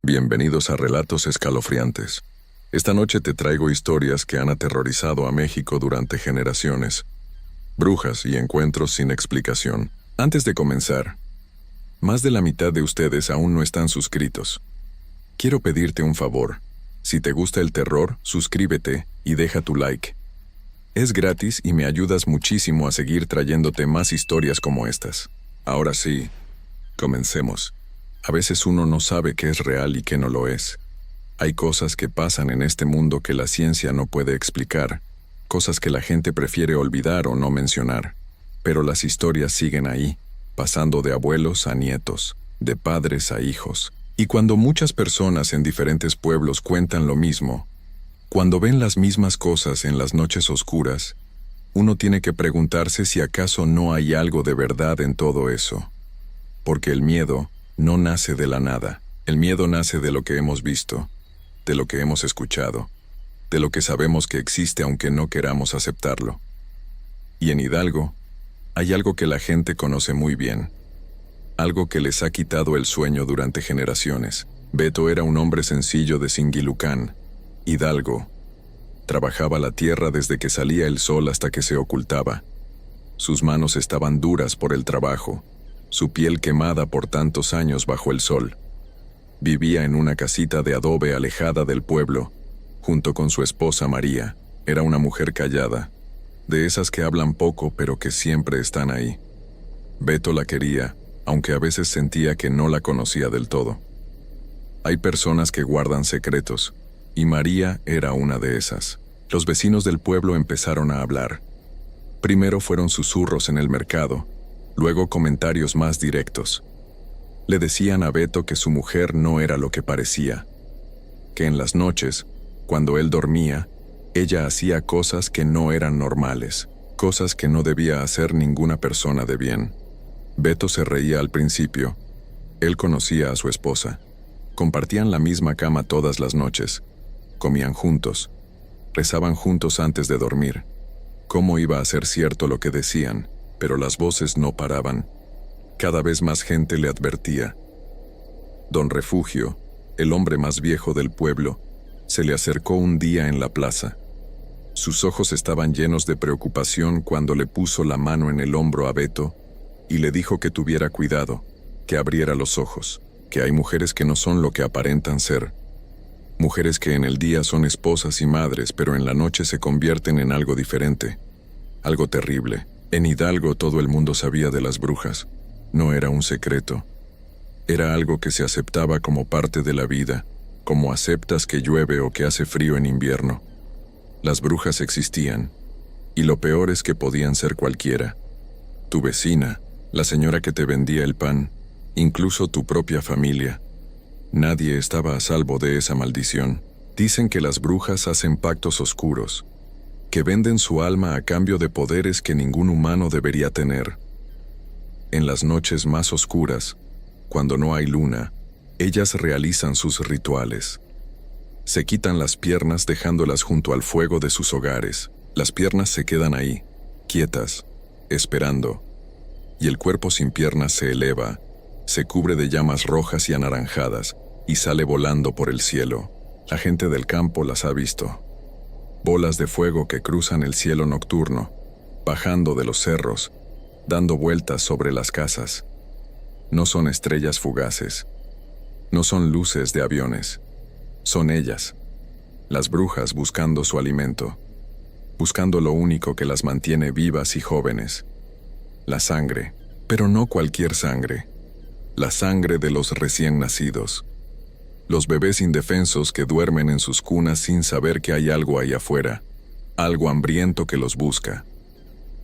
Bienvenidos a Relatos Escalofriantes. Esta noche te traigo historias que han aterrorizado a México durante generaciones. Brujas y encuentros sin explicación. Antes de comenzar, más de la mitad de ustedes aún no están suscritos. Quiero pedirte un favor. Si te gusta el terror, suscríbete y deja tu like. Es gratis y me ayudas muchísimo a seguir trayéndote más historias como estas. Ahora sí, comencemos. A veces uno no sabe qué es real y qué no lo es. Hay cosas que pasan en este mundo que la ciencia no puede explicar, cosas que la gente prefiere olvidar o no mencionar. Pero las historias siguen ahí, pasando de abuelos a nietos, de padres a hijos. Y cuando muchas personas en diferentes pueblos cuentan lo mismo, cuando ven las mismas cosas en las noches oscuras, uno tiene que preguntarse si acaso no hay algo de verdad en todo eso. Porque el miedo no nace de la nada. El miedo nace de lo que hemos visto, de lo que hemos escuchado, de lo que sabemos que existe aunque no queramos aceptarlo. Y en Hidalgo, hay algo que la gente conoce muy bien, algo que les ha quitado el sueño durante generaciones. Beto era un hombre sencillo de Singilucán, Hidalgo. Trabajaba la tierra desde que salía el sol hasta que se ocultaba. Sus manos estaban duras por el trabajo, su piel quemada por tantos años bajo el sol. Vivía en una casita de adobe alejada del pueblo, junto con su esposa María. Era una mujer callada, de esas que hablan poco pero que siempre están ahí. Beto la quería, aunque a veces sentía que no la conocía del todo. Hay personas que guardan secretos, y María era una de esas. Los vecinos del pueblo empezaron a hablar. Primero fueron susurros en el mercado, luego comentarios más directos. Le decían a Beto que su mujer no era lo que parecía, que en las noches, cuando él dormía, ella hacía cosas que no eran normales, cosas que no debía hacer ninguna persona de bien. Beto se reía al principio. Él conocía a su esposa. Compartían la misma cama todas las noches. Comían juntos. Rezaban juntos antes de dormir. ¿Cómo iba a ser cierto lo que decían? Pero las voces no paraban. Cada vez más gente le advertía. Don Refugio, el hombre más viejo del pueblo, se le acercó un día en la plaza. Sus ojos estaban llenos de preocupación cuando le puso la mano en el hombro a Beto y le dijo que tuviera cuidado, que abriera los ojos, que hay mujeres que no son lo que aparentan ser. Mujeres que en el día son esposas y madres, pero en la noche se convierten en algo diferente, algo terrible. En Hidalgo todo el mundo sabía de las brujas. No era un secreto. Era algo que se aceptaba como parte de la vida, como aceptas que llueve o que hace frío en invierno. Las brujas existían, y lo peor es que podían ser cualquiera. Tu vecina, la señora que te vendía el pan, incluso tu propia familia. Nadie estaba a salvo de esa maldición. Dicen que las brujas hacen pactos oscuros, que venden su alma a cambio de poderes que ningún humano debería tener. En las noches más oscuras, cuando no hay luna, ellas realizan sus rituales. Se quitan las piernas dejándolas junto al fuego de sus hogares. Las piernas se quedan ahí, quietas, esperando. Y el cuerpo sin piernas se eleva, se cubre de llamas rojas y anaranjadas, y sale volando por el cielo. La gente del campo las ha visto. Bolas de fuego que cruzan el cielo nocturno, bajando de los cerros, dando vueltas sobre las casas. No son estrellas fugaces, no son luces de aviones, son ellas, las brujas buscando su alimento, buscando lo único que las mantiene vivas y jóvenes, la sangre, pero no cualquier sangre, la sangre de los recién nacidos, los bebés indefensos que duermen en sus cunas sin saber que hay algo ahí afuera, algo hambriento que los busca.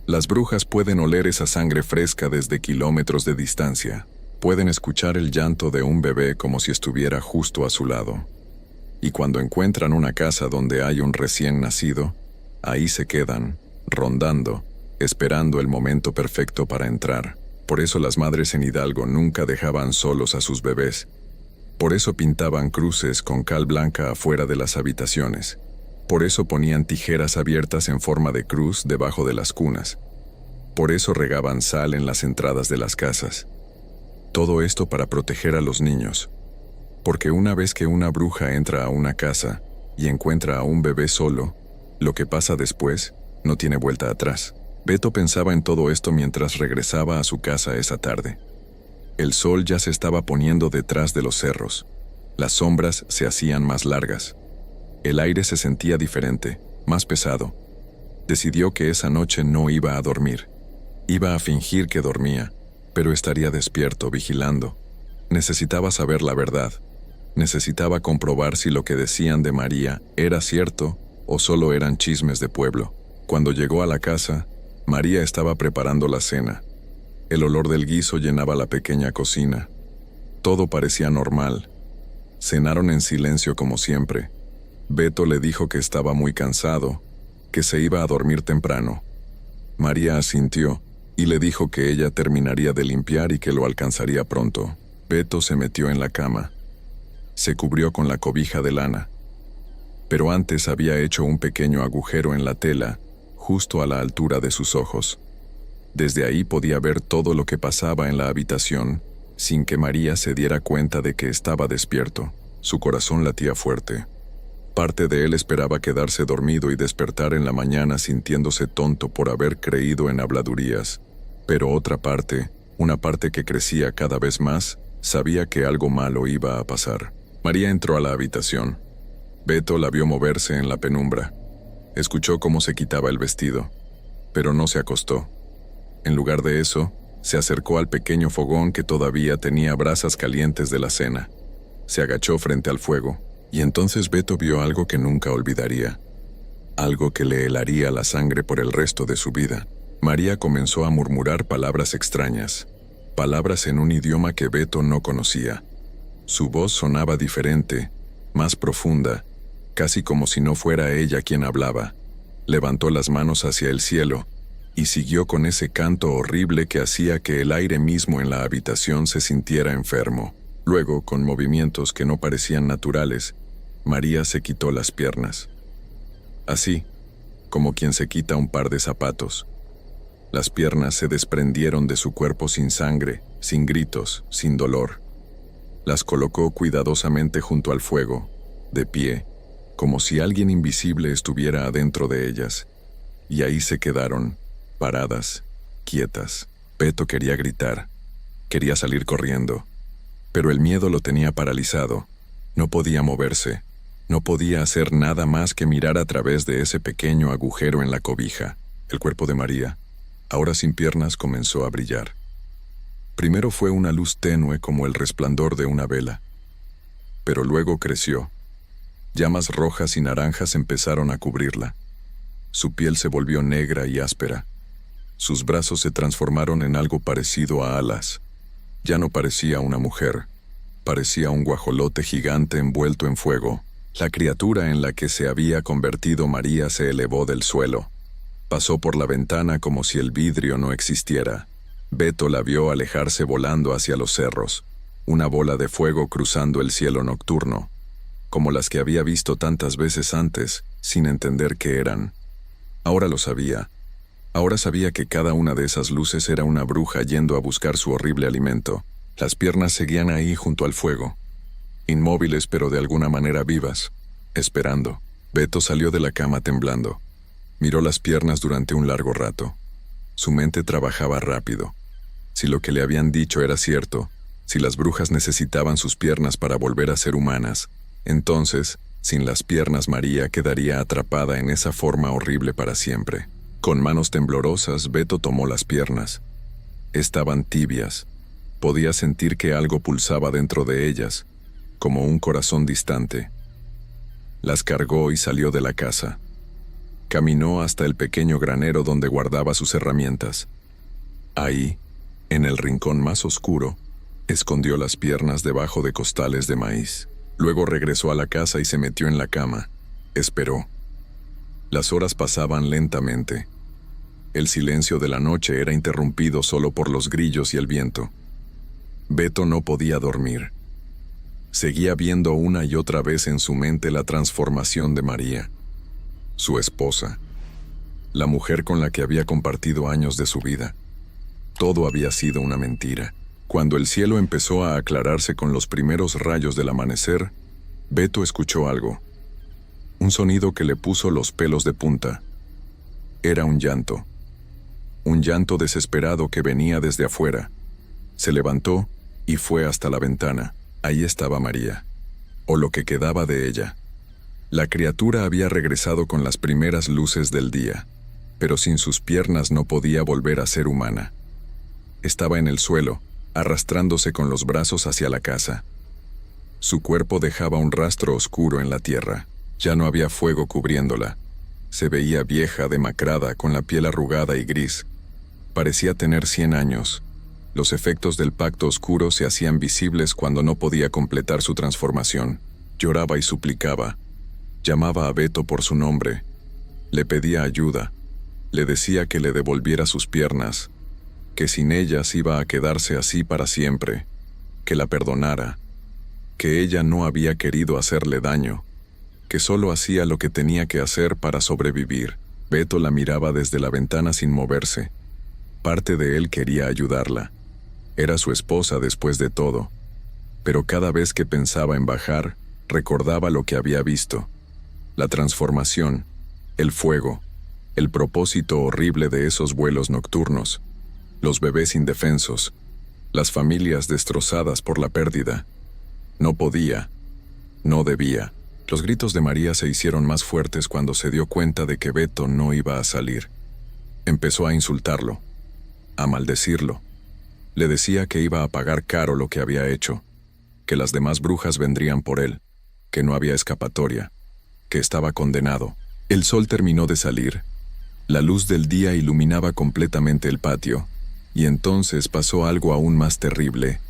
Las brujas pueden oler esa sangre fresca desde kilómetros de distancia. Pueden escuchar el llanto de un bebé como si estuviera justo a su lado. Y cuando encuentran una casa donde hay un recién nacido, ahí se quedan, rondando, esperando el momento perfecto para entrar. Por eso las madres en Hidalgo nunca dejaban solos a sus bebés. Por eso pintaban cruces con cal blanca afuera de las habitaciones. Por eso ponían tijeras abiertas en forma de cruz debajo de las cunas. Por eso regaban sal en las entradas de las casas. Todo esto para proteger a los niños. Porque una vez que una bruja entra a una casa y encuentra a un bebé solo, lo que pasa después no tiene vuelta atrás. Beto pensaba en todo esto mientras regresaba a su casa esa tarde. El sol ya se estaba poniendo detrás de los cerros. Las sombras se hacían más largas. El aire se sentía diferente, más pesado. Decidió que esa noche no iba a dormir. Iba a fingir que dormía, pero estaría despierto, vigilando. Necesitaba saber la verdad. Necesitaba comprobar si lo que decían de María era cierto o solo eran chismes de pueblo. Cuando llegó a la casa, María estaba preparando la cena. El olor del guiso llenaba la pequeña cocina. Todo parecía normal. Cenaron en silencio como siempre. Beto le dijo que estaba muy cansado, que se iba a dormir temprano. María asintió y le dijo que ella terminaría de limpiar y que lo alcanzaría pronto. Beto se metió en la cama. Se cubrió con la cobija de lana. Pero antes había hecho un pequeño agujero en la tela, justo a la altura de sus ojos. Desde ahí podía ver todo lo que pasaba en la habitación, sin que María se diera cuenta de que estaba despierto. Su corazón latía fuerte. Parte de él esperaba quedarse dormido y despertar en la mañana sintiéndose tonto por haber creído en habladurías. Pero otra parte, una parte que crecía cada vez más, sabía que algo malo iba a pasar. María entró a la habitación. Beto la vio moverse en la penumbra. Escuchó cómo se quitaba el vestido, pero no se acostó. En lugar de eso, se acercó al pequeño fogón que todavía tenía brasas calientes de la cena. Se agachó frente al fuego, y entonces Beto vio algo que nunca olvidaría. Algo que le helaría la sangre por el resto de su vida. María comenzó a murmurar palabras extrañas, palabras en un idioma que Beto no conocía. Su voz sonaba diferente, más profunda, casi como si no fuera ella quien hablaba. Levantó las manos hacia el cielo y siguió con ese canto horrible que hacía que el aire mismo en la habitación se sintiera enfermo. Luego, con movimientos que no parecían naturales, María se quitó las piernas. Así, como quien se quita un par de zapatos. Las piernas se desprendieron de su cuerpo sin sangre, sin gritos, sin dolor. Las colocó cuidadosamente junto al fuego, de pie, como si alguien invisible estuviera adentro de ellas. Y ahí se quedaron, paradas, quietas. Beto quería gritar, quería salir corriendo, pero el miedo lo tenía paralizado. No podía moverse, no podía hacer nada más que mirar a través de ese pequeño agujero en la cobija. El cuerpo de María, ahora sin piernas, comenzó a brillar. Primero fue una luz tenue como el resplandor de una vela, pero luego creció. Llamas rojas y naranjas empezaron a cubrirla. Su piel se volvió negra y áspera. Sus brazos se transformaron en algo parecido a alas. Ya no parecía una mujer, parecía un guajolote gigante envuelto en fuego. La criatura en la que se había convertido María se elevó del suelo. Pasó por la ventana como si el vidrio no existiera. Beto la vio alejarse volando hacia los cerros, una bola de fuego cruzando el cielo nocturno, como las que había visto tantas veces antes, sin entender qué eran. Ahora lo sabía. Ahora sabía que cada una de esas luces era una bruja yendo a buscar su horrible alimento. Las piernas seguían ahí junto al fuego, inmóviles pero de alguna manera vivas, esperando. Beto salió de la cama temblando. Miró las piernas durante un largo rato. Su mente trabajaba rápido. Si lo que le habían dicho era cierto, si las brujas necesitaban sus piernas para volver a ser humanas, entonces, sin las piernas María quedaría atrapada en esa forma horrible para siempre. Con manos temblorosas, Beto tomó las piernas. Estaban tibias. Podía sentir que algo pulsaba dentro de ellas, como un corazón distante. Las cargó y salió de la casa. Caminó hasta el pequeño granero donde guardaba sus herramientas. Ahí, en el rincón más oscuro, escondió las piernas debajo de costales de maíz. Luego regresó a la casa y se metió en la cama. Esperó. Las horas pasaban lentamente. El silencio de la noche era interrumpido solo por los grillos y el viento. Beto no podía dormir. Seguía viendo una y otra vez en su mente la transformación de María, su esposa, la mujer con la que había compartido años de su vida. Todo había sido una mentira. Cuando el cielo empezó a aclararse con los primeros rayos del amanecer, Beto escuchó algo. Un sonido que le puso los pelos de punta. Era un llanto. Un llanto desesperado que venía desde afuera. Se levantó y fue hasta la ventana. Ahí estaba María. O lo que quedaba de ella. La criatura había regresado con las primeras luces del día, pero sin sus piernas no podía volver a ser humana. Estaba en el suelo, arrastrándose con los brazos hacia la casa. Su cuerpo dejaba un rastro oscuro en la tierra. Ya no había fuego cubriéndola. Se veía vieja, demacrada, con la piel arrugada y gris. Parecía tener 100 años. Los efectos del pacto oscuro se hacían visibles cuando no podía completar su transformación. Lloraba y suplicaba. Llamaba a Beto por su nombre. Le pedía ayuda. Le decía que le devolviera sus piernas, que sin ellas iba a quedarse así para siempre, que la perdonara, que ella no había querido hacerle daño, que solo hacía lo que tenía que hacer para sobrevivir. Beto la miraba desde la ventana sin moverse. Parte de él quería ayudarla. Era su esposa después de todo. Pero cada vez que pensaba en bajar, recordaba lo que había visto. La transformación, el fuego, el propósito horrible de esos vuelos nocturnos, los bebés indefensos, las familias destrozadas por la pérdida. No podía, no debía. Los gritos de María se hicieron más fuertes cuando se dio cuenta de que Beto no iba a salir. Empezó a insultarlo, a maldecirlo. Le decía que iba a pagar caro lo que había hecho, que las demás brujas vendrían por él, que no había escapatoria, que estaba condenado. El sol terminó de salir. La luz del día iluminaba completamente el patio, y entonces pasó algo aún más terrible.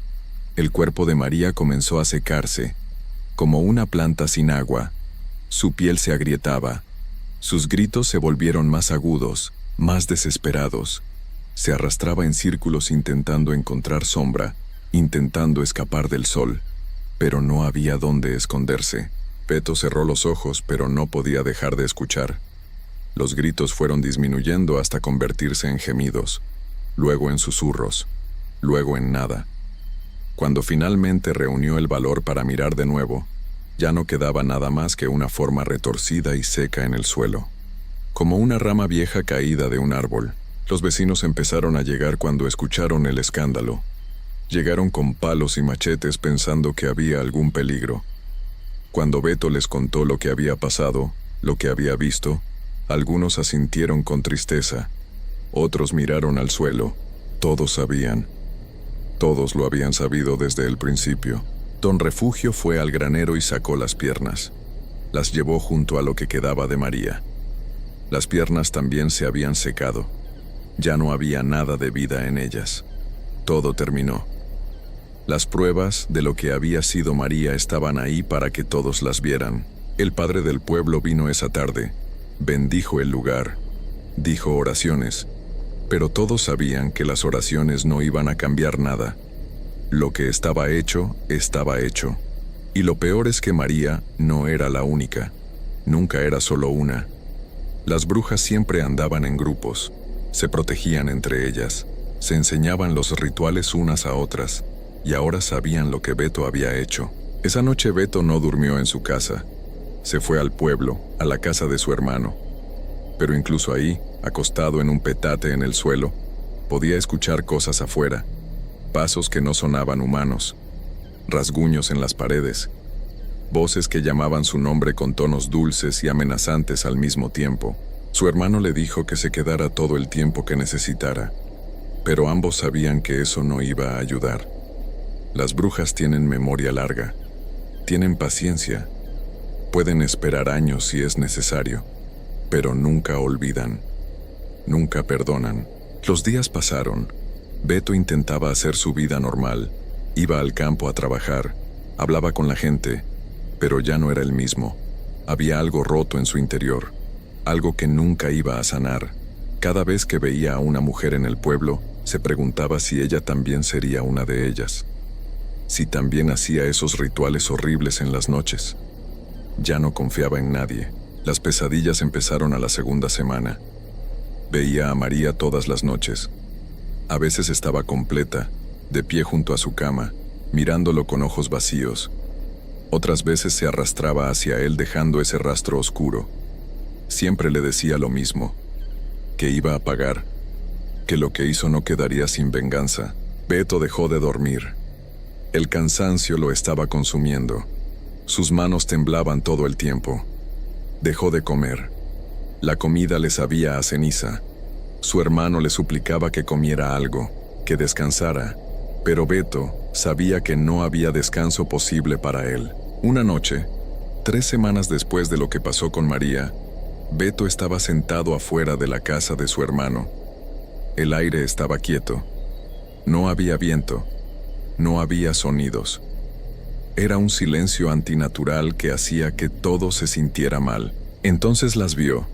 El cuerpo de María comenzó a secarse, como una planta sin agua. Su piel se agrietaba. Sus gritos se volvieron más agudos, más desesperados. Se arrastraba en círculos intentando encontrar sombra, intentando escapar del sol, pero no había dónde esconderse. Beto cerró los ojos, pero no podía dejar de escuchar. Los gritos fueron disminuyendo hasta convertirse en gemidos, luego en susurros, luego en nada. Cuando finalmente reunió el valor para mirar de nuevo, ya no quedaba nada más que una forma retorcida y seca en el suelo, como una rama vieja caída de un árbol. Los vecinos empezaron a llegar cuando escucharon el escándalo. Llegaron con palos y machetes pensando que había algún peligro. Cuando Beto les contó lo que había pasado, lo que había visto, algunos asintieron con tristeza, otros miraron al suelo. Todos sabían. Todos lo habían sabido desde el principio. Don Refugio fue al granero y sacó las piernas. Las llevó junto a lo que quedaba de María. Las piernas también se habían secado. Ya no había nada de vida en ellas. Todo terminó. Las pruebas de lo que había sido María estaban ahí para que todos las vieran. El padre del pueblo vino esa tarde, bendijo el lugar, dijo oraciones, pero todos sabían que las oraciones no iban a cambiar nada. Lo que estaba hecho, y lo peor es que María no era la única, nunca era solo una. Las brujas siempre andaban en grupos, se protegían entre ellas, se enseñaban los rituales unas a otras, y ahora sabían lo que Beto había hecho. Esa noche Beto no durmió en su casa. Se fue al pueblo, a la casa de su hermano. Pero incluso ahí, acostado en un petate en el suelo, podía escuchar cosas afuera, pasos que no sonaban humanos, rasguños en las paredes, voces que llamaban su nombre con tonos dulces y amenazantes al mismo tiempo. Su hermano le dijo que se quedara todo el tiempo que necesitara, pero ambos sabían que eso no iba a ayudar. Las brujas tienen memoria larga, tienen paciencia, pueden esperar años si es necesario, pero nunca olvidan, nunca perdonan. Los días pasaron. Beto intentaba hacer su vida normal, iba al campo a trabajar, hablaba con la gente, pero ya no era el mismo. Había algo roto en su interior, algo que nunca iba a sanar. Cada vez que veía a una mujer en el pueblo, se preguntaba si ella también sería una de ellas, si también hacía esos rituales horribles en las noches. Ya no confiaba en nadie. Las pesadillas empezaron a la segunda semana. Veía a María todas las noches. A veces estaba completa, de pie junto a su cama, mirándolo con ojos vacíos. Otras veces se arrastraba hacia él dejando ese rastro oscuro. Siempre le decía lo mismo, que iba a pagar, que lo que hizo no quedaría sin venganza. Beto dejó de dormir. El cansancio lo estaba consumiendo. Sus manos temblaban todo el tiempo. Dejó de comer. La comida le sabía a ceniza. Su hermano le suplicaba que comiera algo, que descansara, pero Beto sabía que no había descanso posible para él. Una noche, 3 semanas después de lo que pasó con María, Beto estaba sentado afuera de la casa de su hermano. El aire estaba quieto. No había viento. No había sonidos. Era un silencio antinatural que hacía que todo se sintiera mal. Entonces las vio.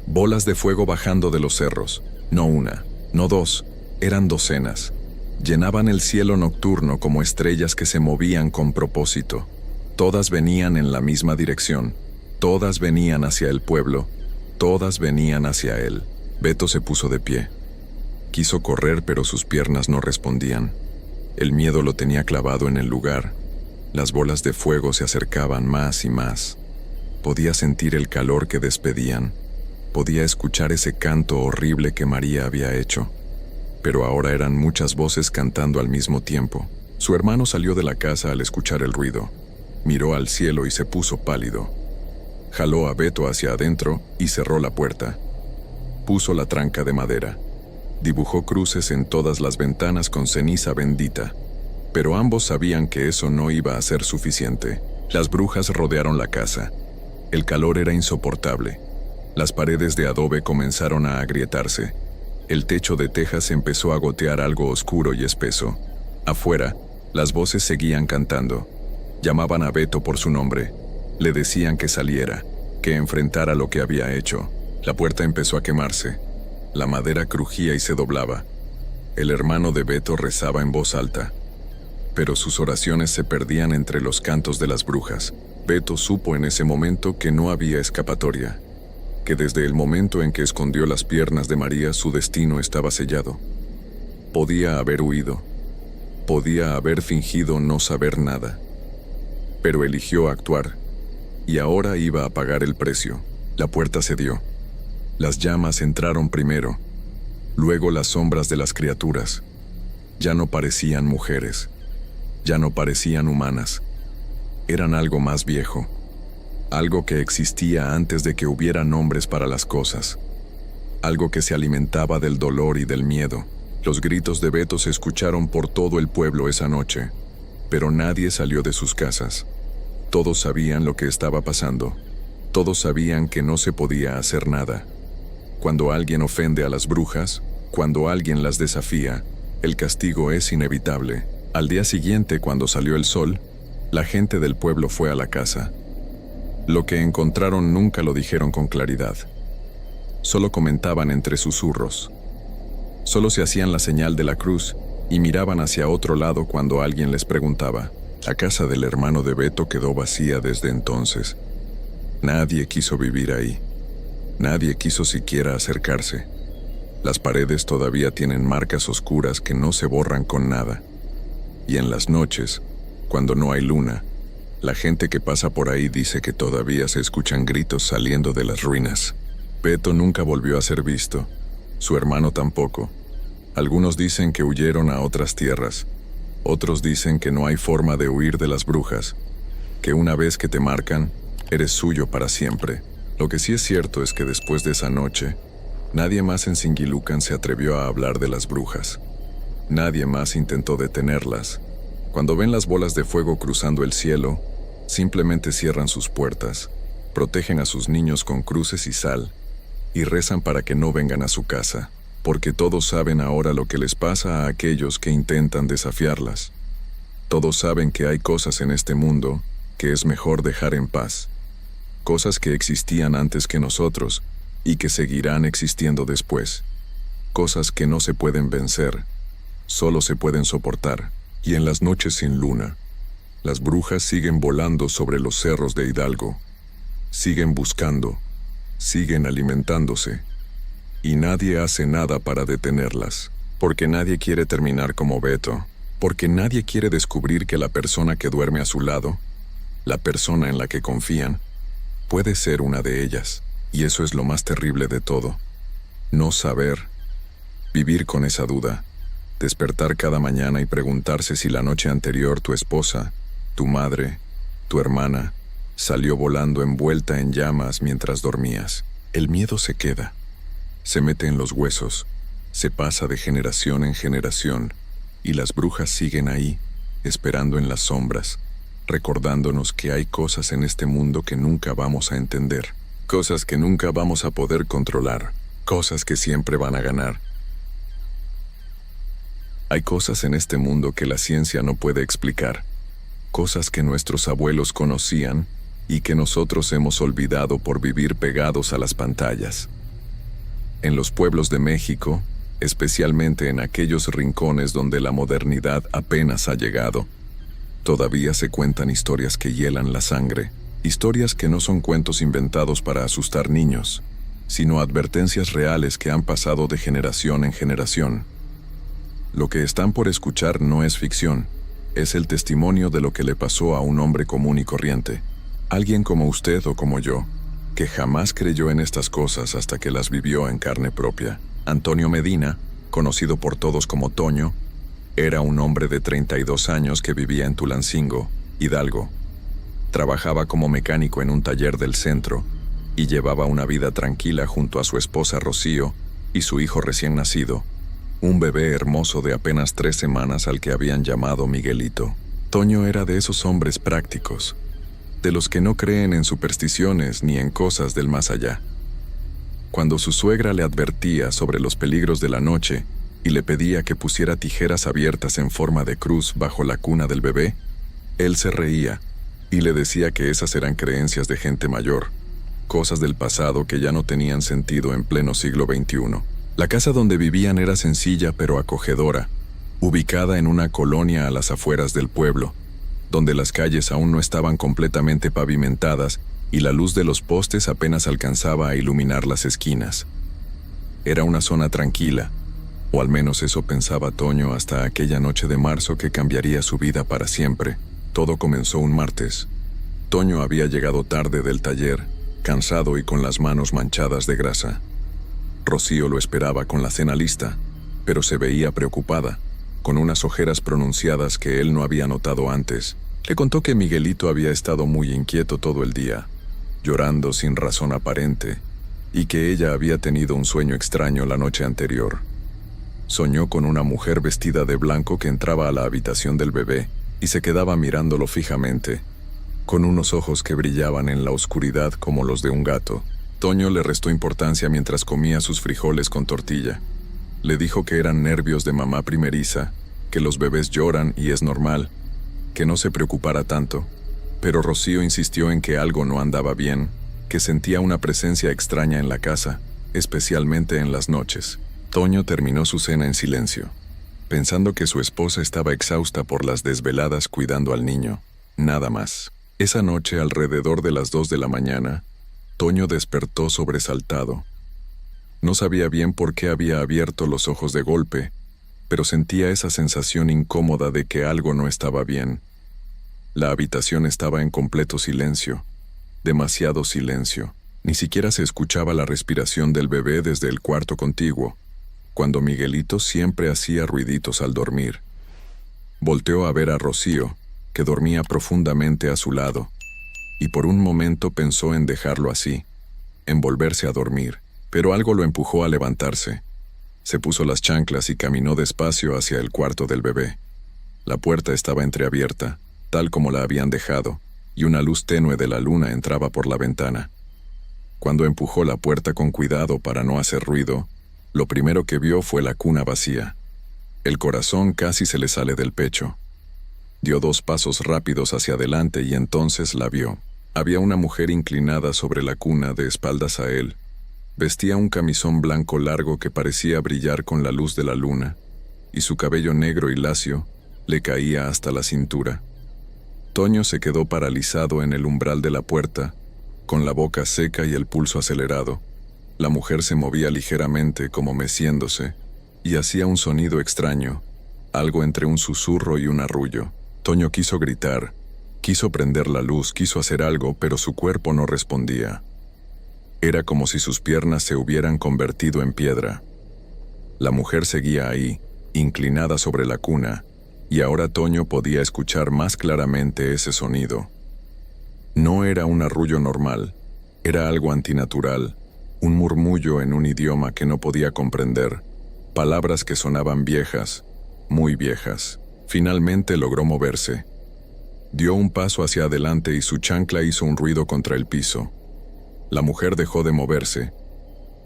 Bolas de fuego bajando de los cerros. No una, no dos, eran docenas. Llenaban el cielo nocturno como estrellas que se movían con propósito. Todas venían en la misma dirección. Todas venían hacia el pueblo. Todas venían hacia él. Beto se puso de pie. Quiso correr, pero sus piernas no respondían. El miedo lo tenía clavado en el lugar. Las bolas de fuego se acercaban más y más. Podía sentir el calor que despedían. Podía escuchar ese canto horrible que María había hecho. Pero ahora eran muchas voces cantando al mismo tiempo. Su hermano salió de la casa al escuchar el ruido. Miró al cielo y se puso pálido. Jaló a Beto hacia adentro y cerró la puerta. Puso la tranca de madera. Dibujó cruces en todas las ventanas con ceniza bendita. Pero ambos sabían que eso no iba a ser suficiente. Las brujas rodearon la casa. El calor era insoportable. Las paredes de adobe comenzaron a agrietarse. El techo de tejas empezó a gotear algo oscuro y espeso. Afuera, las voces seguían cantando. Llamaban a Beto por su nombre. Le decían que saliera, que enfrentara lo que había hecho. La puerta empezó a quemarse. La madera crujía y se doblaba. El hermano de Beto rezaba en voz alta. Pero sus oraciones se perdían entre los cantos de las brujas. Beto supo en ese momento que no había escapatoria. Que desde el momento en que escondió las piernas de María su destino estaba sellado. Podía haber huido. Podía haber fingido no saber nada. Pero eligió actuar. Y ahora iba a pagar el precio. La puerta cedió. Las llamas entraron primero. Luego las sombras de las criaturas. Ya no parecían mujeres. Ya no parecían humanas. Eran algo más viejo. Algo que existía antes de que hubiera nombres para las cosas. Algo que se alimentaba del dolor y del miedo. Los gritos de Beto se escucharon por todo el pueblo esa noche, pero nadie salió de sus casas. Todos sabían lo que estaba pasando. Todos sabían que no se podía hacer nada. Cuando alguien ofende a las brujas, cuando alguien las desafía, el castigo es inevitable. Al día siguiente, cuando salió el sol, la gente del pueblo fue a la casa. Lo que encontraron nunca lo dijeron con claridad. Solo comentaban entre susurros. Solo se hacían la señal de la cruz y miraban hacia otro lado cuando alguien les preguntaba. La casa del hermano de Beto quedó vacía desde entonces. Nadie quiso vivir ahí. Nadie quiso siquiera acercarse. Las paredes todavía tienen marcas oscuras que no se borran con nada. Y en las noches, cuando no hay luna, la gente que pasa por ahí dice que todavía se escuchan gritos saliendo de las ruinas. Beto nunca volvió a ser visto. Su hermano tampoco. Algunos dicen que huyeron a otras tierras. Otros dicen que no hay forma de huir de las brujas. Que una vez que te marcan, eres suyo para siempre. Lo que sí es cierto es que después de esa noche, nadie más en Singilucan se atrevió a hablar de las brujas. Nadie más intentó detenerlas. Cuando ven las bolas de fuego cruzando el cielo, simplemente cierran sus puertas, protegen a sus niños con cruces y sal, y rezan para que no vengan a su casa, porque todos saben ahora lo que les pasa a aquellos que intentan desafiarlas. Todos saben que hay cosas en este mundo que es mejor dejar en paz. Cosas que existían antes que nosotros y que seguirán existiendo después. Cosas que no se pueden vencer, solo se pueden soportar. Y en las noches sin luna, las brujas siguen volando sobre los cerros de Hidalgo. Siguen buscando, siguen alimentándose. Y nadie hace nada para detenerlas, porque nadie quiere terminar como Beto, Porque nadie quiere descubrir que la persona que duerme a su lado, la persona en la que confían, puede ser una de ellas. Y eso es lo más terrible de todo. No saber, vivir con esa duda, despertar cada mañana y preguntarse si la noche anterior tu esposa, tu madre, tu hermana, salió volando envuelta en llamas mientras dormías. El miedo se queda, se mete en los huesos, se pasa de generación en generación, y las brujas siguen ahí, esperando en las sombras, recordándonos que hay cosas en este mundo que nunca vamos a entender, cosas que nunca vamos a poder controlar, cosas que siempre van a ganar. Hay cosas en este mundo que la ciencia no puede explicar, cosas que nuestros abuelos conocían y que nosotros hemos olvidado por vivir pegados a las pantallas. En los pueblos de México, especialmente en aquellos rincones donde la modernidad apenas ha llegado, todavía se cuentan historias que hielan la sangre, historias que no son cuentos inventados para asustar niños, sino advertencias reales que han pasado de generación en generación. Lo que están por escuchar no es ficción, es el testimonio de lo que le pasó a un hombre común y corriente, alguien como usted o como yo, que jamás creyó en estas cosas hasta que las vivió en carne propia. Antonio Medina, conocido por todos como Toño, era un hombre de 32 años que vivía en Tulancingo, Hidalgo. Trabajaba como mecánico en un taller del centro y llevaba una vida tranquila junto a su esposa Rocío y su hijo recién nacido, un bebé hermoso de apenas 3 semanas al que habían llamado Miguelito. Toño era de esos hombres prácticos, de los que no creen en supersticiones ni en cosas del más allá. Cuando su suegra le advertía sobre los peligros de la noche y le pedía que pusiera tijeras abiertas en forma de cruz bajo la cuna del bebé, él se reía y le decía que esas eran creencias de gente mayor, cosas del pasado que ya no tenían sentido en pleno siglo XXI. La casa donde vivían era sencilla pero acogedora, ubicada en una colonia a las afueras del pueblo, donde las calles aún no estaban completamente pavimentadas y la luz de los postes apenas alcanzaba a iluminar las esquinas. Era una zona tranquila, o al menos eso pensaba Toño hasta aquella noche de marzo que cambiaría su vida para siempre. Todo comenzó un martes. Toño había llegado tarde del taller, cansado y con las manos manchadas de grasa. Rocío lo esperaba con la cena lista, pero se veía preocupada, con unas ojeras pronunciadas que él no había notado antes. Le contó que Miguelito había estado muy inquieto todo el día, llorando sin razón aparente, y que ella había tenido un sueño extraño la noche anterior. Soñó con una mujer vestida de blanco que entraba a la habitación del bebé y se quedaba mirándolo fijamente, con unos ojos que brillaban en la oscuridad como los de un gato. Toño le restó importancia mientras comía sus frijoles con tortilla. Le dijo que eran nervios de mamá primeriza, que los bebés lloran y es normal, que no se preocupara tanto. Pero Rocío insistió en que algo no andaba bien, que sentía una presencia extraña en la casa, especialmente en las noches. Toño terminó su cena en silencio, pensando que su esposa estaba exhausta por las desveladas cuidando al niño. Nada más. Esa noche, alrededor de las 2 de la mañana, Toño despertó sobresaltado. No sabía bien por qué había abierto los ojos de golpe, pero sentía esa sensación incómoda de que algo no estaba bien. La habitación estaba en completo silencio, demasiado silencio. Ni siquiera se escuchaba la respiración del bebé desde el cuarto contiguo, cuando Miguelito siempre hacía ruiditos al dormir. Volteó a ver a Rocío, que dormía profundamente a su lado, y por un momento pensó en dejarlo así, en volverse a dormir, pero algo lo empujó a levantarse. Se puso las chanclas y caminó despacio hacia el cuarto del bebé. La puerta estaba entreabierta, tal como la habían dejado, y una luz tenue de la luna entraba por la ventana. Cuando empujó la puerta con cuidado para no hacer ruido, lo primero que vio fue la cuna vacía. El corazón casi se le sale del pecho. Dio 2 pasos rápidos hacia adelante y entonces la vio. Había una mujer inclinada sobre la cuna de espaldas a él. Vestía un camisón blanco largo que parecía brillar con la luz de la luna, y su cabello negro y lacio le caía hasta la cintura. Toño se quedó paralizado en el umbral de la puerta, con la boca seca y el pulso acelerado. La mujer se movía ligeramente como meciéndose, y hacía un sonido extraño, algo entre un susurro y un arrullo. Toño quiso gritar, quiso prender la luz, quiso hacer algo, pero su cuerpo no respondía. Era como si sus piernas se hubieran convertido en piedra. La mujer seguía ahí, inclinada sobre la cuna, y ahora Toño podía escuchar más claramente ese sonido. No era un arrullo normal, era algo antinatural, un murmullo en un idioma que no podía comprender, palabras que sonaban viejas, muy viejas. Finalmente logró moverse. Dio un paso hacia adelante y su chancla hizo un ruido contra el piso. La mujer dejó de moverse.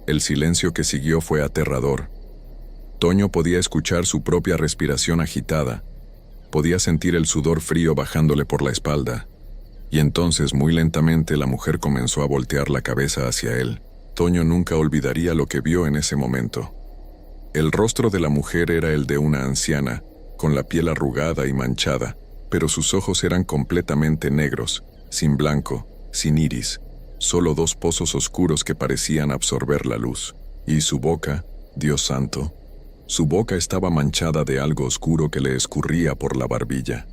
El silencio que siguió fue aterrador. Toño podía escuchar su propia respiración agitada. Podía sentir el sudor frío bajándole por la espalda. Y entonces, muy lentamente, la mujer comenzó a voltear la cabeza hacia él. Toño nunca olvidaría lo que vio en ese momento. El rostro de la mujer era el de una anciana, con la piel arrugada y manchada, pero sus ojos eran completamente negros, sin blanco, sin iris, solo dos pozos oscuros que parecían absorber la luz. Y su boca, Dios santo, su boca estaba manchada de algo oscuro que le escurría por la barbilla.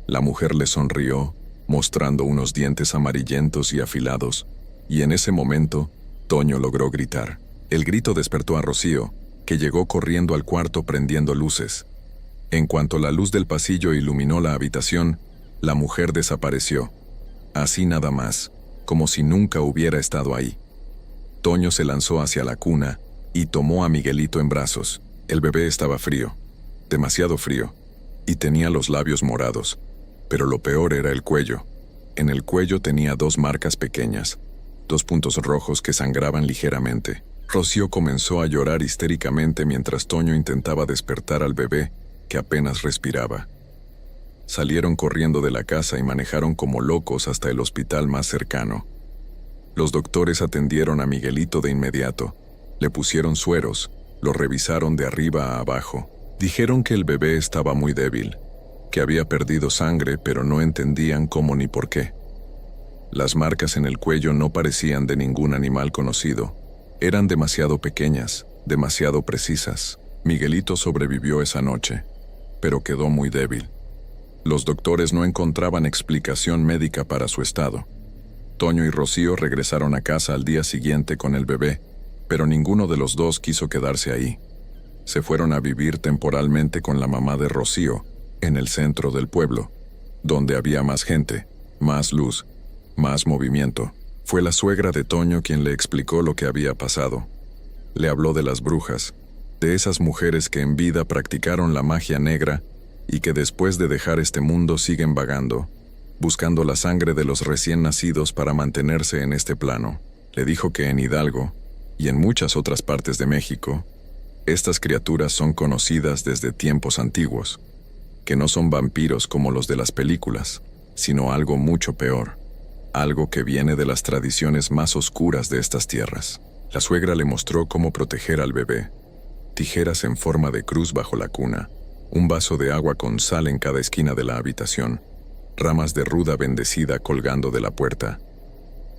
La mujer le sonrió, mostrando unos dientes amarillentos y afilados, y en ese momento, Toño logró gritar. El grito despertó a Rocío, que llegó corriendo al cuarto prendiendo luces. En cuanto la luz del pasillo iluminó la habitación, la mujer desapareció. Así nada más, como si nunca hubiera estado ahí. Toño se lanzó hacia la cuna y tomó a Miguelito en brazos. El bebé estaba frío, demasiado frío, y tenía los labios morados. Pero lo peor era el cuello. En el cuello tenía dos marcas pequeñas, dos puntos rojos que sangraban ligeramente. Rocío comenzó a llorar histéricamente mientras Toño intentaba despertar al bebé, que apenas respiraba. Salieron corriendo de la casa y manejaron como locos hasta el hospital más cercano. Los doctores atendieron a Miguelito de inmediato. Le pusieron sueros, lo revisaron de arriba a abajo. Dijeron que el bebé estaba muy débil, que había perdido sangre, pero no entendían cómo ni por qué. Las marcas en el cuello no parecían de ningún animal conocido. Eran demasiado pequeñas, demasiado precisas. Miguelito sobrevivió esa noche, pero quedó muy débil. Los doctores no encontraban explicación médica para su estado. Toño y Rocío regresaron a casa al día siguiente con el bebé, pero ninguno de los dos quiso quedarse ahí. Se fueron a vivir temporalmente con la mamá de Rocío, en el centro del pueblo, donde había más gente, más luz, más movimiento. Fue la suegra de Toño quien le explicó lo que había pasado. Le habló de las brujas, de esas mujeres que en vida practicaron la magia negra y que después de dejar este mundo siguen vagando, buscando la sangre de los recién nacidos para mantenerse en este plano. Le dijo que en Hidalgo, y en muchas otras partes de México, estas criaturas son conocidas desde tiempos antiguos, que no son vampiros como los de las películas, sino algo mucho peor, algo que viene de las tradiciones más oscuras de estas tierras. La suegra le mostró cómo proteger al bebé: tijeras en forma de cruz bajo la cuna, un vaso de agua con sal en cada esquina de la habitación, ramas de ruda bendecida colgando de la puerta.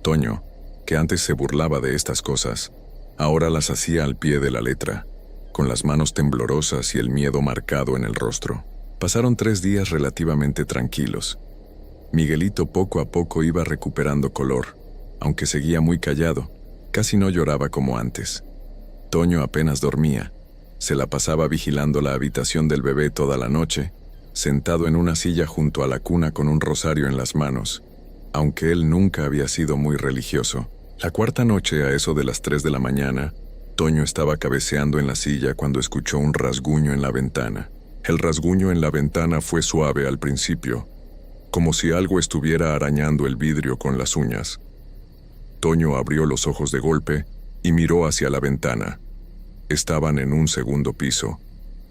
Toño, que antes se burlaba de estas cosas, ahora las hacía al pie de la letra, con las manos temblorosas y el miedo marcado en el rostro. Pasaron 3 días relativamente tranquilos. Miguelito poco a poco iba recuperando color, aunque seguía muy callado, casi no lloraba como antes. Toño apenas dormía, se la pasaba vigilando la habitación del bebé toda la noche, sentado en una silla junto a la cuna con un rosario en las manos, aunque él nunca había sido muy religioso. La cuarta noche, a eso de las 3 de la mañana, Toño estaba cabeceando en la silla cuando escuchó un rasguño en la ventana. El rasguño en la ventana fue suave al principio, como si algo estuviera arañando el vidrio con las uñas. Toño abrió los ojos de golpe y miró hacia la ventana. Estaban en un segundo piso.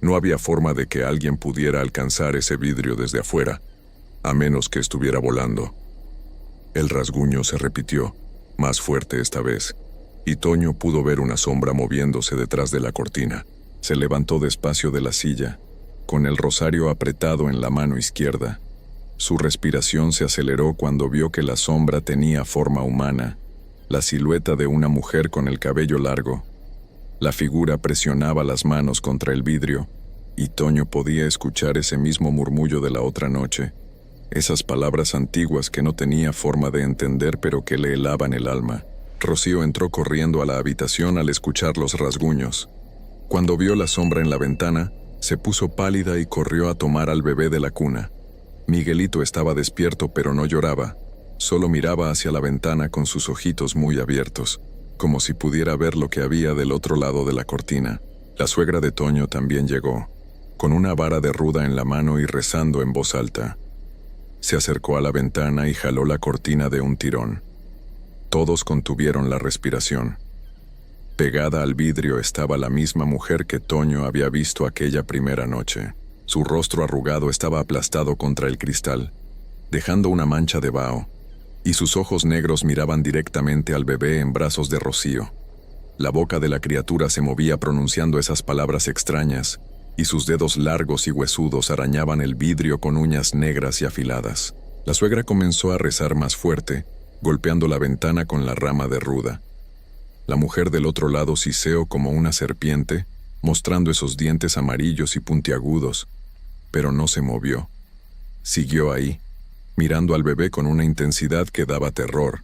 No había forma de que alguien pudiera alcanzar ese vidrio desde afuera, a menos que estuviera volando. El rasguño se repitió, más fuerte esta vez, y Toño pudo ver una sombra moviéndose detrás de la cortina. Se levantó despacio de la silla, con el rosario apretado en la mano izquierda. Su respiración se aceleró cuando vio que la sombra tenía forma humana, la silueta de una mujer con el cabello largo. La figura presionaba las manos contra el vidrio, y Toño podía escuchar ese mismo murmullo de la otra noche, esas palabras antiguas que no tenía forma de entender pero que le helaban el alma. Rocío entró corriendo a la habitación al escuchar los rasguños. Cuando vio la sombra en la ventana, se puso pálida y corrió a tomar al bebé de la cuna. Miguelito estaba despierto pero no lloraba, solo miraba hacia la ventana con sus ojitos muy abiertos, como si pudiera ver lo que había del otro lado de la cortina. La suegra de Toño también llegó, con una vara de ruda en la mano y rezando en voz alta. Se acercó a la ventana y jaló la cortina de un tirón. Todos contuvieron la respiración. Pegada al vidrio estaba la misma mujer que Toño había visto aquella primera noche. Su rostro arrugado estaba aplastado contra el cristal, dejando una mancha de vaho, y sus ojos negros miraban directamente al bebé en brazos de Rocío. La boca de la criatura se movía pronunciando esas palabras extrañas, y sus dedos largos y huesudos arañaban el vidrio con uñas negras y afiladas. La suegra comenzó a rezar más fuerte, golpeando la ventana con la rama de ruda. La mujer del otro lado siseó como una serpiente, mostrando esos dientes amarillos y puntiagudos, pero no se movió. Siguió ahí, mirando al bebé con una intensidad que daba terror.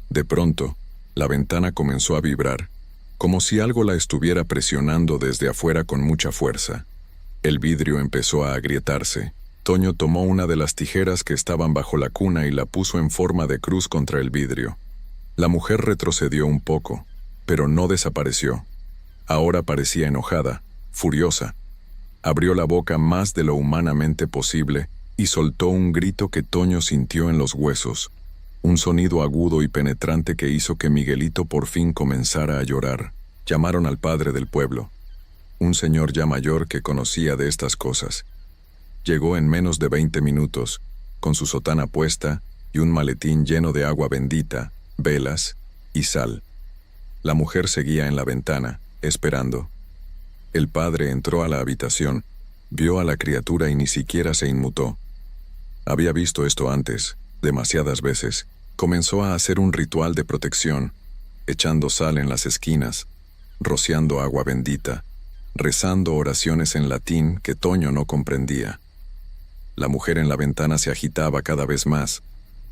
De pronto, la ventana comenzó a vibrar, como si algo la estuviera presionando desde afuera con mucha fuerza. El vidrio empezó a agrietarse. Toño tomó una de las tijeras que estaban bajo la cuna y la puso en forma de cruz contra el vidrio. La mujer retrocedió un poco, pero no desapareció. Ahora parecía enojada, furiosa. Abrió la boca más de lo humanamente posible y soltó un grito que Toño sintió en los huesos, un sonido agudo y penetrante que hizo que Miguelito por fin comenzara a llorar. Llamaron al padre del pueblo, un señor ya mayor que conocía de estas cosas. Llegó en menos de 20 minutos, con su sotana puesta y un maletín lleno de agua bendita, velas y sal. La mujer seguía en la ventana, esperando. El padre entró a la habitación, vio a la criatura y ni siquiera se inmutó. Había visto esto antes, demasiadas veces. Comenzó a hacer un ritual de protección, echando sal en las esquinas, rociando agua bendita, rezando oraciones en latín que Toño no comprendía. La mujer en la ventana se agitaba cada vez más,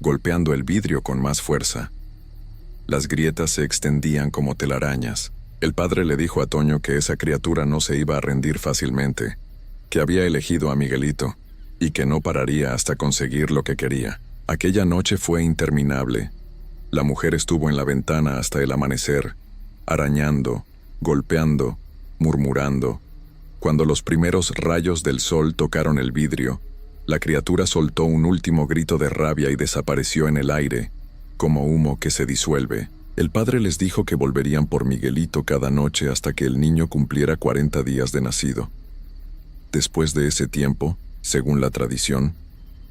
golpeando el vidrio con más fuerza. Las grietas se extendían como telarañas. El padre le dijo a Toño que esa criatura no se iba a rendir fácilmente, que había elegido a Miguelito, y que no pararía hasta conseguir lo que quería. Aquella noche fue interminable. La mujer estuvo en la ventana hasta el amanecer, arañando, golpeando, murmurando. Cuando los primeros rayos del sol tocaron el vidrio, la criatura soltó un último grito de rabia y desapareció en el aire, como humo que se disuelve. El padre les dijo que volverían por Miguelito cada noche hasta que el niño cumpliera 40 días de nacido. Después de ese tiempo, según la tradición,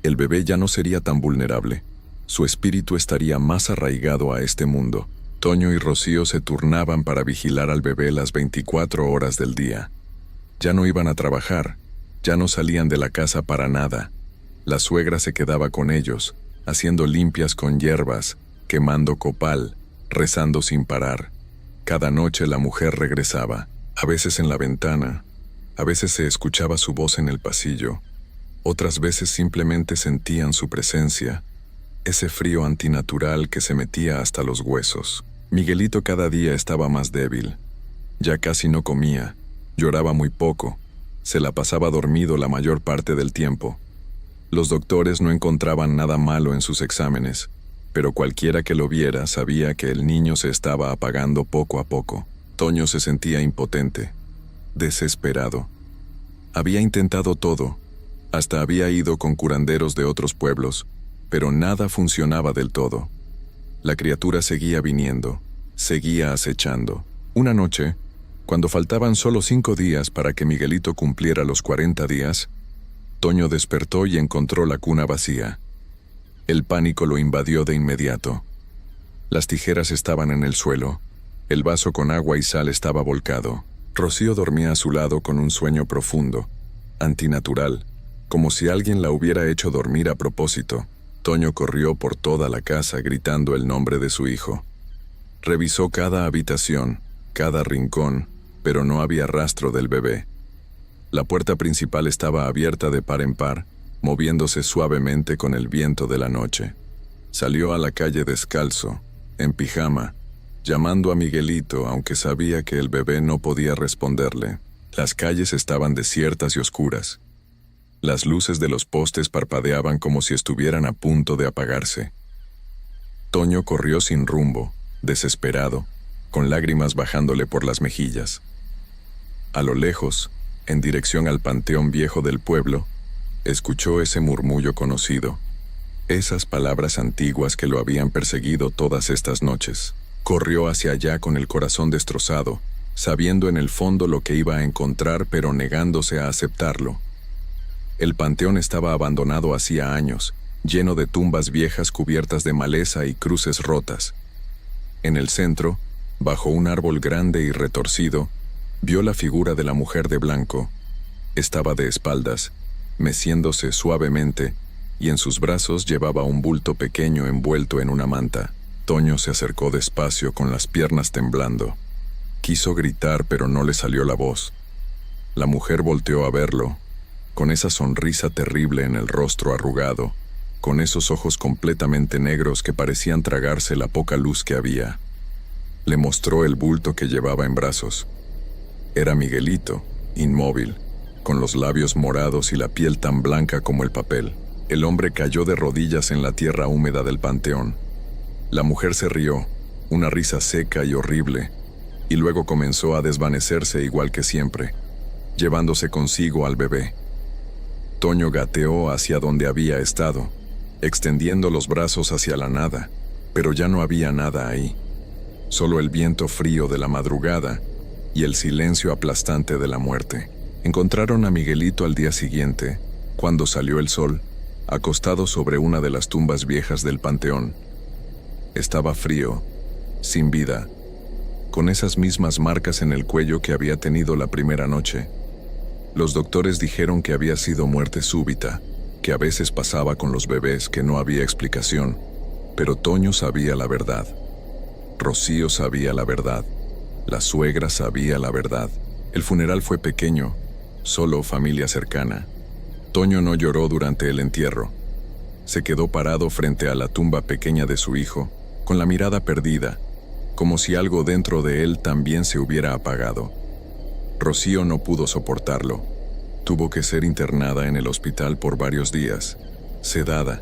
el bebé ya no sería tan vulnerable. Su espíritu estaría más arraigado a este mundo. Toño y Rocío se turnaban para vigilar al bebé las 24 horas del día. Ya no iban a trabajar, ya no salían de la casa para nada. La suegra se quedaba con ellos, haciendo limpias con hierbas, quemando copal, rezando sin parar. Cada noche la mujer regresaba, a veces en la ventana, a veces se escuchaba su voz en el pasillo, otras veces simplemente sentían su presencia, ese frío antinatural que se metía hasta los huesos. Miguelito cada día estaba más débil. Ya casi no comía, lloraba muy poco, se la pasaba dormido la mayor parte del tiempo. Los doctores no encontraban nada malo en sus exámenes, pero cualquiera que lo viera sabía que el niño se estaba apagando poco a poco. Toño se sentía impotente, desesperado. Había intentado todo, hasta había ido con curanderos de otros pueblos, pero nada funcionaba del todo. La criatura seguía viniendo, seguía acechando. Una noche, cuando faltaban solo 5 días para que Miguelito cumpliera los 40 días, Toño despertó y encontró la cuna vacía. El pánico lo invadió de inmediato. Las tijeras estaban en el suelo, el vaso con agua y sal estaba volcado. Rocío dormía a su lado con un sueño profundo, antinatural, como si alguien la hubiera hecho dormir a propósito. Toño corrió por toda la casa gritando el nombre de su hijo. Revisó cada habitación, cada rincón, pero no había rastro del bebé. La puerta principal estaba abierta de par en par, moviéndose suavemente con el viento de la noche. Salió a la calle descalzo, en pijama, llamando a Miguelito, aunque sabía que el bebé no podía responderle. Las calles estaban desiertas y oscuras. Las luces de los postes parpadeaban como si estuvieran a punto de apagarse. Toño corrió sin rumbo, desesperado, con lágrimas bajándole por las mejillas. A lo lejos, en dirección al panteón viejo del pueblo, escuchó ese murmullo conocido, esas palabras antiguas que lo habían perseguido todas estas noches. Corrió hacia allá con el corazón destrozado, sabiendo en el fondo lo que iba a encontrar, pero negándose a aceptarlo. El panteón estaba abandonado hacía años, lleno de tumbas viejas cubiertas de maleza y cruces rotas. En el centro, bajo un árbol grande y retorcido, vio la figura de la mujer de blanco. Estaba de espaldas, meciéndose suavemente, y en sus brazos llevaba un bulto pequeño envuelto en una manta. Toño se acercó despacio con las piernas temblando. Quiso gritar, pero no le salió la voz. La mujer volteó a verlo, con esa sonrisa terrible en el rostro arrugado, con esos ojos completamente negros que parecían tragarse la poca luz que había. Le mostró el bulto que llevaba en brazos. Era Miguelito, inmóvil, con los labios morados y la piel tan blanca como el papel. El hombre cayó de rodillas en la tierra húmeda del panteón. La mujer se rió, una risa seca y horrible, y luego comenzó a desvanecerse igual que siempre, llevándose consigo al bebé. Toño gateó hacia donde había estado, extendiendo los brazos hacia la nada, pero ya no había nada ahí. Solo el viento frío de la madrugada y el silencio aplastante de la muerte. Encontraron a Miguelito al día siguiente, cuando salió el sol, acostado sobre una de las tumbas viejas del panteón. Estaba frío, sin vida, con esas mismas marcas en el cuello que había tenido la primera noche. Los doctores dijeron que había sido muerte súbita, que a veces pasaba con los bebés, que no había explicación, pero Toño sabía la verdad. Rocío sabía la verdad. La suegra sabía la verdad. El funeral fue pequeño, solo familia cercana. Toño no lloró durante el entierro. Se quedó parado frente a la tumba pequeña de su hijo, con la mirada perdida, como si algo dentro de él también se hubiera apagado. Rocío no pudo soportarlo. Tuvo que ser internada en el hospital por varios días, sedada,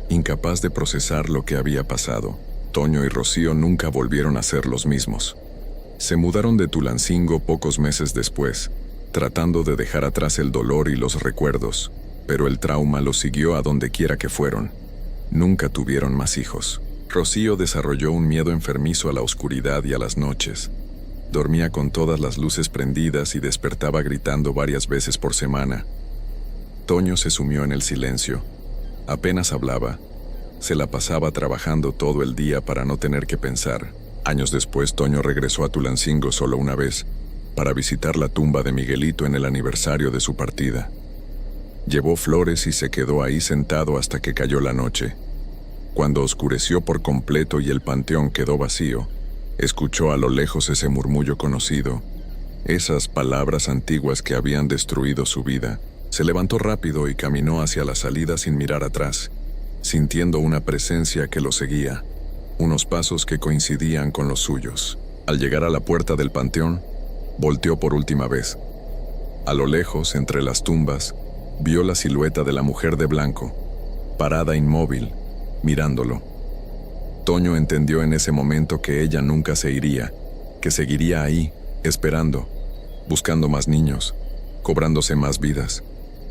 incapaz de procesar lo que había pasado. Toño y Rocío nunca volvieron a ser los mismos. Se mudaron de Tulancingo pocos meses después, tratando de dejar atrás el dolor y los recuerdos, pero el trauma los siguió a donde quiera que fueron. Nunca tuvieron más hijos. Rocío desarrolló un miedo enfermizo a la oscuridad y a las noches. Dormía con todas las luces prendidas y despertaba gritando varias veces por semana. Toño se sumió en el silencio. Apenas hablaba. Se la pasaba trabajando todo el día para no tener que pensar. Años después, Toño regresó a Tulancingo solo una vez, para visitar la tumba de Miguelito en el aniversario de su partida. Llevó flores y se quedó ahí sentado hasta que cayó la noche. Cuando oscureció por completo y el panteón quedó vacío, escuchó a lo lejos ese murmullo conocido, esas palabras antiguas que habían destruido su vida. Se levantó rápido y caminó hacia la salida sin mirar atrás, sintiendo una presencia que lo seguía, unos pasos que coincidían con los suyos. Al llegar a la puerta del panteón, volteó por última vez. A lo lejos, entre las tumbas, vio la silueta de la mujer de blanco, parada inmóvil, mirándolo. Toño entendió en ese momento que ella nunca se iría, que seguiría ahí, esperando, buscando más niños, cobrándose más vidas,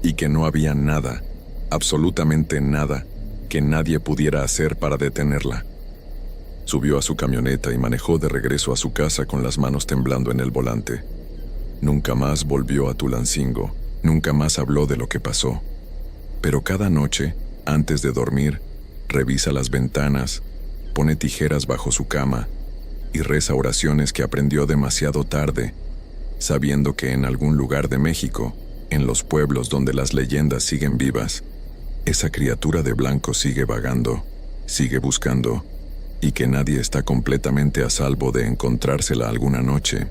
y que no había nada, absolutamente nada, que nadie pudiera hacer para detenerla. Subió a su camioneta y manejó de regreso a su casa con las manos temblando en el volante. Nunca más volvió a Tulancingo, nunca más habló de lo que pasó. Pero cada noche, antes de dormir, revisa las ventanas, pone tijeras bajo su cama y reza oraciones que aprendió demasiado tarde, sabiendo que en algún lugar de México, en los pueblos donde las leyendas siguen vivas, esa criatura de blanco sigue vagando, sigue buscando, y que nadie está completamente a salvo de encontrársela alguna noche.